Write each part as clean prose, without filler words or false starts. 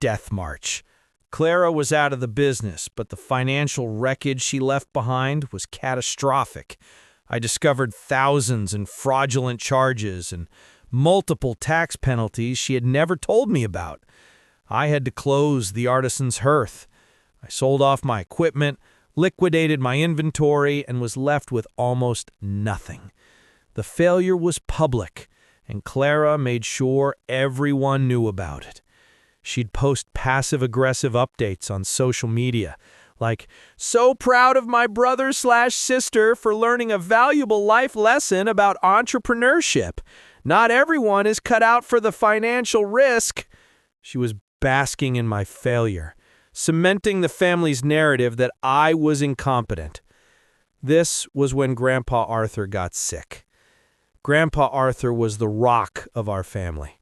death march. Clara was out of the business, but the financial wreckage she left behind was catastrophic. I discovered thousands in fraudulent charges and multiple tax penalties she had never told me about. I had to close the artisan's hearth. I sold off my equipment, liquidated my inventory, and was left with almost nothing. The failure was public, and Clara made sure everyone knew about it. She'd post passive-aggressive updates on social media, like, "So proud of my brother/sister for learning a valuable life lesson about entrepreneurship. Not everyone is cut out for the financial risk." She was basking in my failure, cementing the family's narrative that I was incompetent. This was when Grandpa Arthur got sick. Grandpa Arthur was the rock of our family,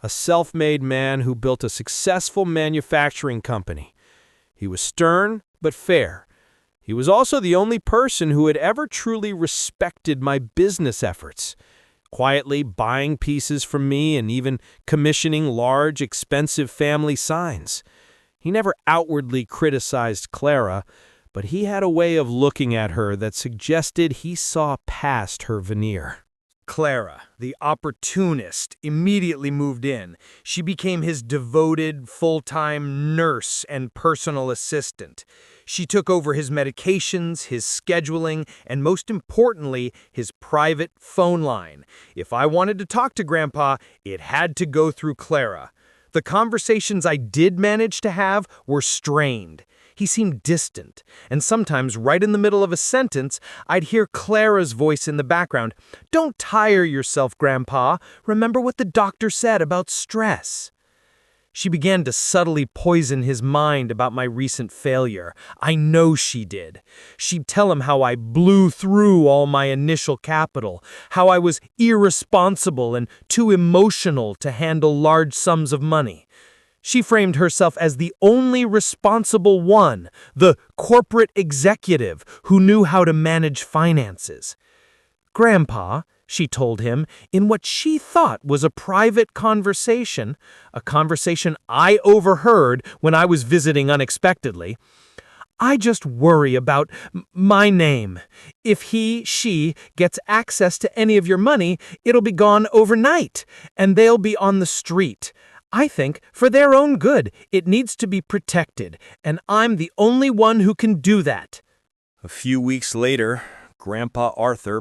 a self-made man who built a successful manufacturing company. He was stern but fair. He was also the only person who had ever truly respected my business efforts, quietly buying pieces from me and even commissioning large, expensive family signs. He never outwardly criticized Clara, but he had a way of looking at her that suggested he saw past her veneer. Clara, the opportunist, immediately moved in. She became his devoted, full-time nurse and personal assistant. She took over his medications, his scheduling, and most importantly, his private phone line. If I wanted to talk to Grandpa, it had to go through Clara. The conversations I did manage to have were strained. He seemed distant, and sometimes right in the middle of a sentence, I'd hear Clara's voice in the background. "Don't tire yourself, Grandpa. Remember what the doctor said about stress." She began to subtly poison his mind about my recent failure. I know she did. She'd tell him how I blew through all my initial capital, how I was irresponsible and too emotional to handle large sums of money. She framed herself as the only responsible one, the corporate executive who knew how to manage finances. "Grandpa," she told him, in what she thought was a private conversation, a conversation I overheard when I was visiting unexpectedly, "I just worry about my name. If she gets access to any of your money, it'll be gone overnight, and they'll be on the street. I think, for their own good, it needs to be protected, and I'm the only one who can do that." A few weeks later, Grandpa Arthur